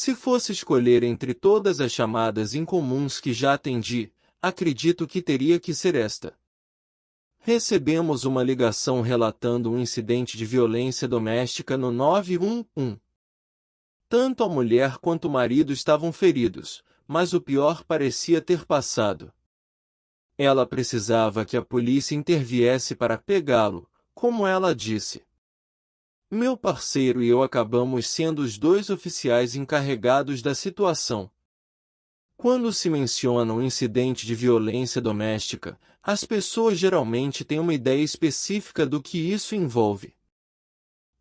Se fosse escolher entre todas as chamadas incomuns que já atendi, acredito que teria que ser esta. Recebemos uma ligação relatando um incidente de violência doméstica no 911. Tanto a mulher quanto o marido estavam feridos, mas o pior parecia ter passado. Ela precisava que a polícia interviesse para pegá-lo, como ela disse. Meu parceiro e eu acabamos sendo os dois oficiais encarregados da situação. Quando se menciona um incidente de violência doméstica, as pessoas geralmente têm uma ideia específica do que isso envolve.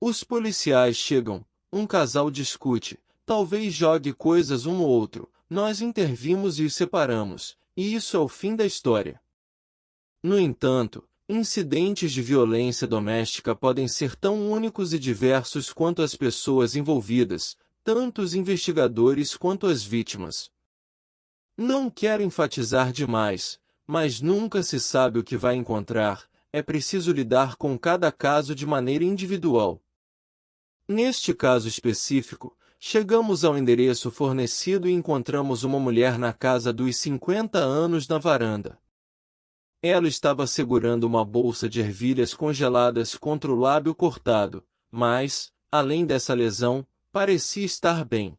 Os policiais chegam, um casal discute, talvez jogue coisas um no outro, nós intervimos e os separamos, e isso é o fim da história. No entanto, incidentes de violência doméstica podem ser tão únicos e diversos quanto as pessoas envolvidas, tanto os investigadores quanto as vítimas. Não quero enfatizar demais, mas nunca se sabe o que vai encontrar, é preciso lidar com cada caso de maneira individual. Neste caso específico, chegamos ao endereço fornecido e encontramos uma mulher na casa dos 50 anos na varanda. Ela estava segurando uma bolsa de ervilhas congeladas contra o lábio cortado, mas, além dessa lesão, parecia estar bem.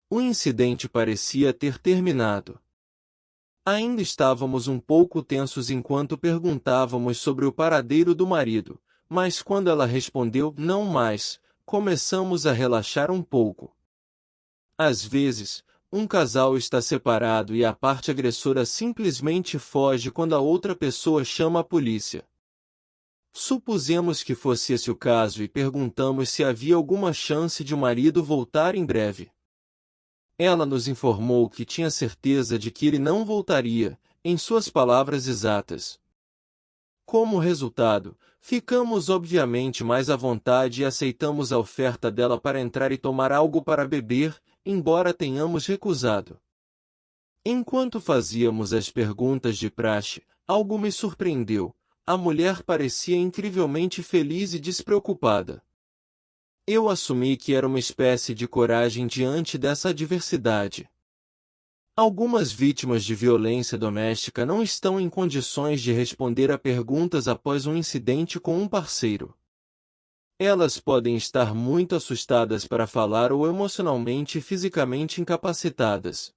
O incidente parecia ter terminado. Ainda estávamos um pouco tensos enquanto perguntávamos sobre o paradeiro do marido, mas quando ela respondeu não mais, começamos a relaxar um pouco. Às vezes, um casal está separado e a parte agressora simplesmente foge quando a outra pessoa chama a polícia. Supusemos que fosse esse o caso e perguntamos se havia alguma chance de o marido voltar em breve. Ela nos informou que tinha certeza de que ele não voltaria, em suas palavras exatas. Como resultado, ficamos obviamente mais à vontade e aceitamos a oferta dela para entrar e tomar algo para beber, embora tenhamos recusado. Enquanto fazíamos as perguntas de praxe, algo me surpreendeu. A mulher parecia incrivelmente feliz e despreocupada. Eu assumi que era uma espécie de coragem diante dessa adversidade. Algumas vítimas de violência doméstica não estão em condições de responder a perguntas após um incidente com um parceiro. Elas podem estar muito assustadas para falar ou emocionalmente e fisicamente incapacitadas.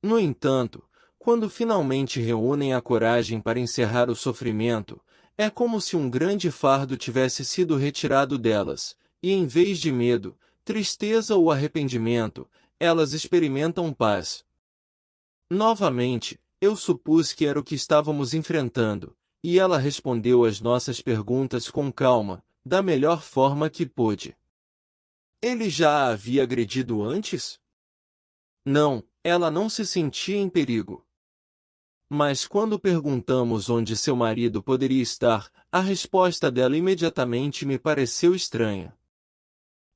No entanto, quando finalmente reúnem a coragem para encerrar o sofrimento, é como se um grande fardo tivesse sido retirado delas, e em vez de medo, tristeza ou arrependimento, elas experimentam paz. Novamente, eu supus que era o que estávamos enfrentando, e ela respondeu às nossas perguntas com calma, da melhor forma que pôde. Ele já a havia agredido antes? Não, ela não se sentia em perigo. Mas quando perguntamos onde seu marido poderia estar, a resposta dela imediatamente me pareceu estranha.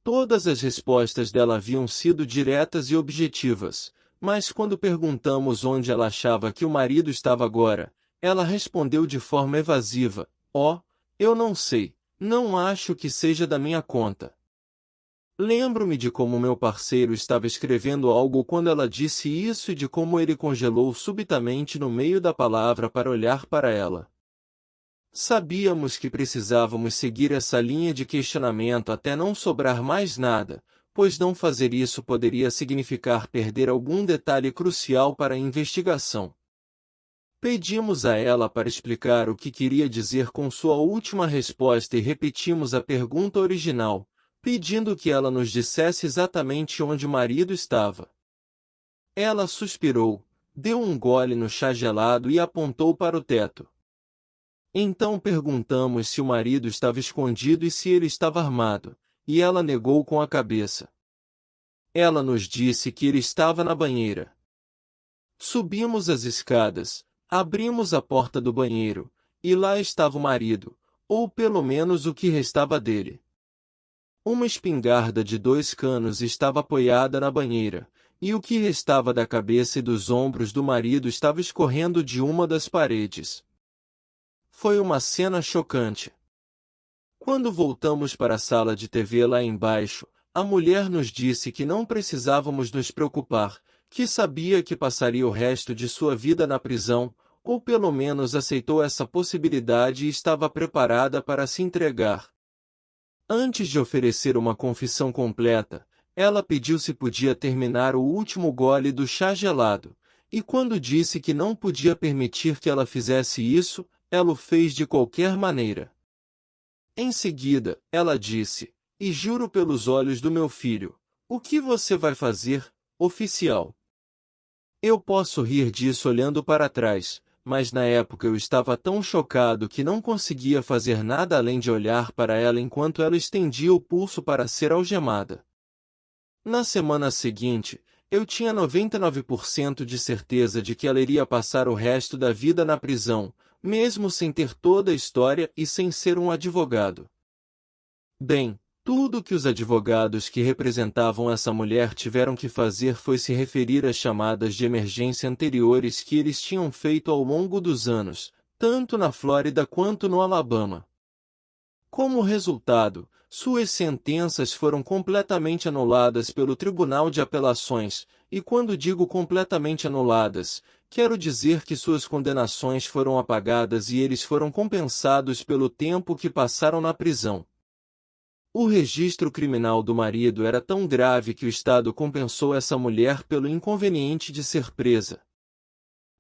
Todas as respostas dela haviam sido diretas e objetivas, mas quando perguntamos onde ela achava que o marido estava agora, ela respondeu de forma evasiva: "Oh, eu não sei, não acho que seja da minha conta." Lembro-me de como meu parceiro estava escrevendo algo quando ela disse isso e de como ele congelou subitamente no meio da palavra para olhar para ela. Sabíamos que precisávamos seguir essa linha de questionamento até não sobrar mais nada, pois não fazer isso poderia significar perder algum detalhe crucial para a investigação. Pedimos a ela para explicar o que queria dizer com sua última resposta e repetimos a pergunta original, pedindo que ela nos dissesse exatamente onde o marido estava. Ela suspirou, deu um gole no chá gelado e apontou para o teto. Então perguntamos se o marido estava escondido e se ele estava armado, e ela negou com a cabeça. Ela nos disse que ele estava na banheira. Subimos as escadas, abrimos a porta do banheiro, e lá estava o marido, ou pelo menos o que restava dele. Uma espingarda de 2 canos estava apoiada na banheira, e o que restava da cabeça e dos ombros do marido estava escorrendo de uma das paredes. Foi uma cena chocante. Quando voltamos para a sala de TV lá embaixo, a mulher nos disse que não precisávamos nos preocupar, que sabia que passaria o resto de sua vida na prisão, ou pelo menos aceitou essa possibilidade e estava preparada para se entregar. Antes de oferecer uma confissão completa, ela pediu se podia terminar o último gole do chá gelado, e quando disse que não podia permitir que ela fizesse isso, ela o fez de qualquer maneira. Em seguida, ela disse: "E juro pelos olhos do meu filho, o que você vai fazer, oficial?" Eu posso rir disso olhando para trás, mas na época eu estava tão chocado que não conseguia fazer nada além de olhar para ela enquanto ela estendia o pulso para ser algemada. Na semana seguinte, eu tinha 99% de certeza de que ela iria passar o resto da vida na prisão, mesmo sem ter toda a história e sem ser um advogado. Bem, tudo o que os advogados que representavam essa mulher tiveram que fazer foi se referir às chamadas de emergência anteriores que eles tinham feito ao longo dos anos, tanto na Flórida quanto no Alabama. Como resultado, suas sentenças foram completamente anuladas pelo Tribunal de Apelações, e quando digo completamente anuladas, quero dizer que suas condenações foram apagadas e eles foram compensados pelo tempo que passaram na prisão. O registro criminal do marido era tão grave que o Estado compensou essa mulher pelo inconveniente de ser presa.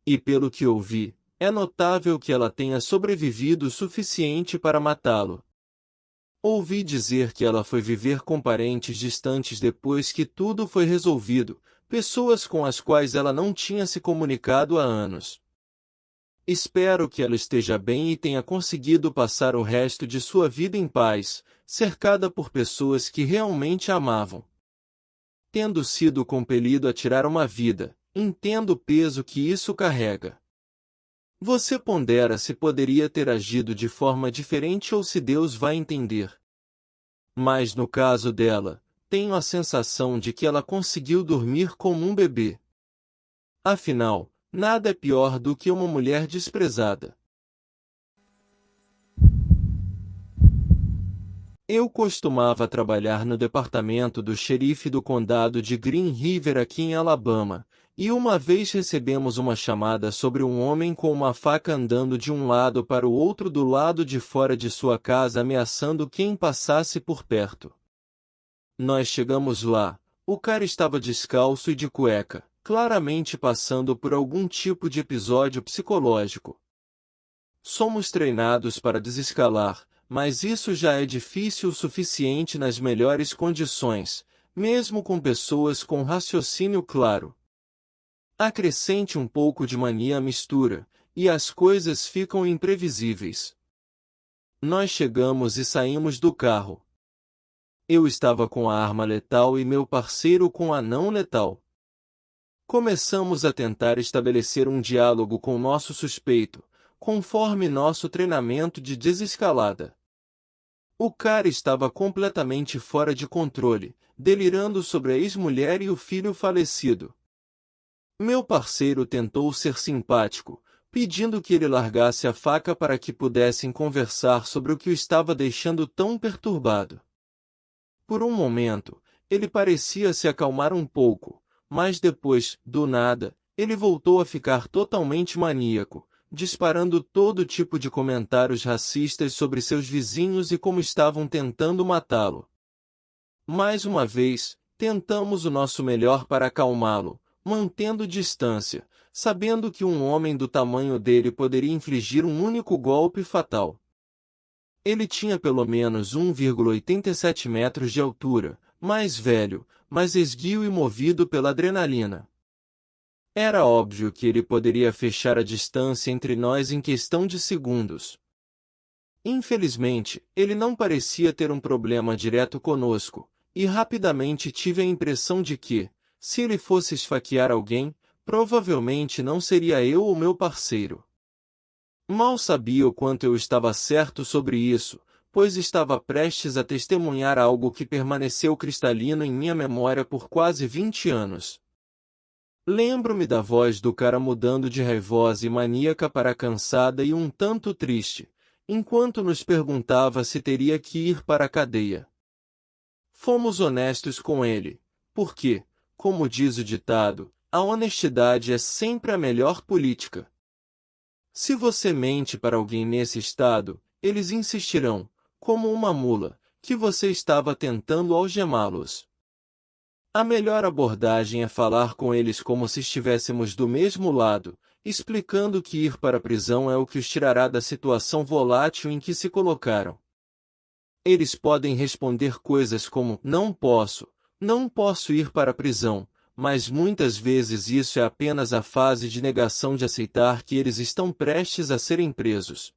E pelo que ouvi, é notável que ela tenha sobrevivido o suficiente para matá-lo. Ouvi dizer que ela foi viver com parentes distantes depois que tudo foi resolvido, pessoas com as quais ela não tinha se comunicado há anos. Espero que ela esteja bem e tenha conseguido passar o resto de sua vida em paz, cercada por pessoas que realmente a amavam. Tendo sido compelido a tirar uma vida, entendo o peso que isso carrega. Você pondera se poderia ter agido de forma diferente ou se Deus vai entender. Mas no caso dela, tenho a sensação de que ela conseguiu dormir como um bebê. Afinal, nada é pior do que uma mulher desprezada. Eu costumava trabalhar no departamento do xerife do condado de Green River aqui em Alabama, e uma vez recebemos uma chamada sobre um homem com uma faca andando de um lado para o outro do lado de fora de sua casa ameaçando quem passasse por perto. Nós chegamos lá, o cara estava descalço e de cueca, claramente passando por algum tipo de episódio psicológico. Somos treinados para desescalar, mas isso já é difícil o suficiente nas melhores condições, mesmo com pessoas com raciocínio claro. Acrescente um pouco de mania à mistura, e as coisas ficam imprevisíveis. Nós chegamos e saímos do carro. Eu estava com a arma letal e meu parceiro com a não letal. Começamos a tentar estabelecer um diálogo com nosso suspeito, conforme nosso treinamento de desescalada. O cara estava completamente fora de controle, delirando sobre a ex-mulher e o filho falecido. Meu parceiro tentou ser simpático, pedindo que ele largasse a faca para que pudessem conversar sobre o que o estava deixando tão perturbado. Por um momento, ele parecia se acalmar um pouco, mas depois, do nada, ele voltou a ficar totalmente maníaco, disparando todo tipo de comentários racistas sobre seus vizinhos e como estavam tentando matá-lo. Mais uma vez, tentamos o nosso melhor para acalmá-lo, mantendo distância, sabendo que um homem do tamanho dele poderia infligir um único golpe fatal. Ele tinha pelo menos 1,87 metros de altura, mais velho, mas esguio e movido pela adrenalina. Era óbvio que ele poderia fechar a distância entre nós em questão de segundos. Infelizmente, ele não parecia ter um problema direto conosco, e rapidamente tive a impressão de que, se ele fosse esfaquear alguém, provavelmente não seria eu ou meu parceiro. Mal sabia o quanto eu estava certo sobre isso, pois estava prestes a testemunhar algo que permaneceu cristalino em minha memória por quase 20 anos. Lembro-me da voz do cara mudando de raivosa e maníaca para cansada e um tanto triste, enquanto nos perguntava se teria que ir para a cadeia. Fomos honestos com ele, porque, como diz o ditado, a honestidade é sempre a melhor política. Se você mente para alguém nesse estado, eles insistirão, como uma mula, que você estava tentando algemá-los. A melhor abordagem é falar com eles como se estivéssemos do mesmo lado, explicando que ir para a prisão é o que os tirará da situação volátil em que se colocaram. Eles podem responder coisas como não posso ir para a prisão, mas muitas vezes isso é apenas a fase de negação de aceitar que eles estão prestes a serem presos.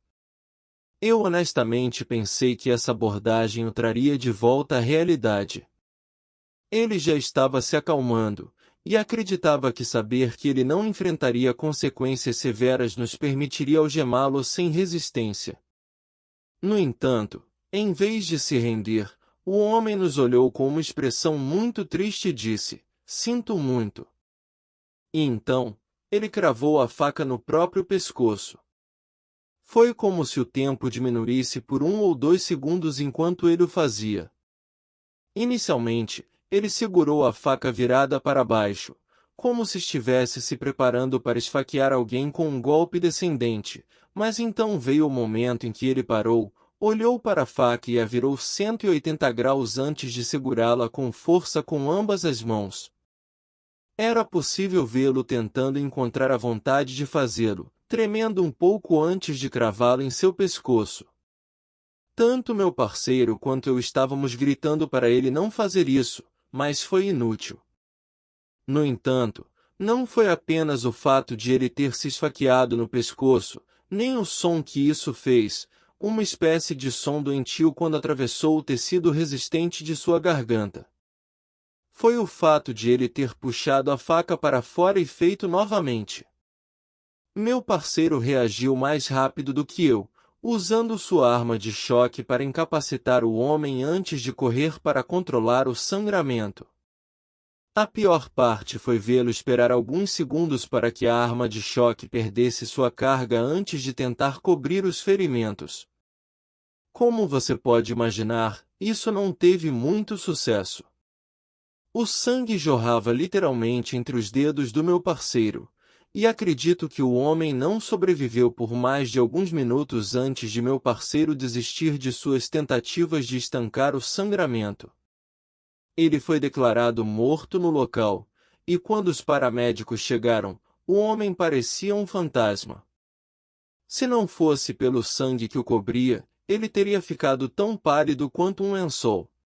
Eu honestamente pensei que essa abordagem o traria de volta à realidade. Ele já estava se acalmando, e acreditava que saber que ele não enfrentaria consequências severas nos permitiria algemá-lo sem resistência. No entanto, em vez de se render, o homem nos olhou com uma expressão muito triste e disse: "Sinto muito." E então, ele cravou a faca no próprio pescoço. Foi como se o tempo diminuísse por 1 ou 2 segundos enquanto ele o fazia. Inicialmente, ele segurou a faca virada para baixo, como se estivesse se preparando para esfaquear alguém com um golpe descendente, mas então veio o momento em que ele parou, olhou para a faca e a virou 180 graus antes de segurá-la com força com ambas as mãos. Era possível vê-lo tentando encontrar a vontade de fazê-lo, tremendo um pouco antes de cravá-la em seu pescoço. Tanto meu parceiro quanto eu estávamos gritando para ele não fazer isso, mas foi inútil. No entanto, não foi apenas o fato de ele ter se esfaqueado no pescoço, nem o som que isso fez, uma espécie de som doentio quando atravessou o tecido resistente de sua garganta. Foi o fato de ele ter puxado a faca para fora e feito novamente. Meu parceiro reagiu mais rápido do que eu, usando sua arma de choque para incapacitar o homem antes de correr para controlar o sangramento. A pior parte foi vê-lo esperar alguns segundos para que a arma de choque perdesse sua carga antes de tentar cobrir os ferimentos. Como você pode imaginar, isso não teve muito sucesso. O sangue jorrava literalmente entre os dedos do meu parceiro, e acredito que o homem não sobreviveu por mais de alguns minutos antes de meu parceiro desistir de suas tentativas de estancar o sangramento. Ele foi declarado morto no local, e quando os paramédicos chegaram, o homem parecia um fantasma. Se não fosse pelo sangue que o cobria, ele teria ficado tão pálido quanto um lençol.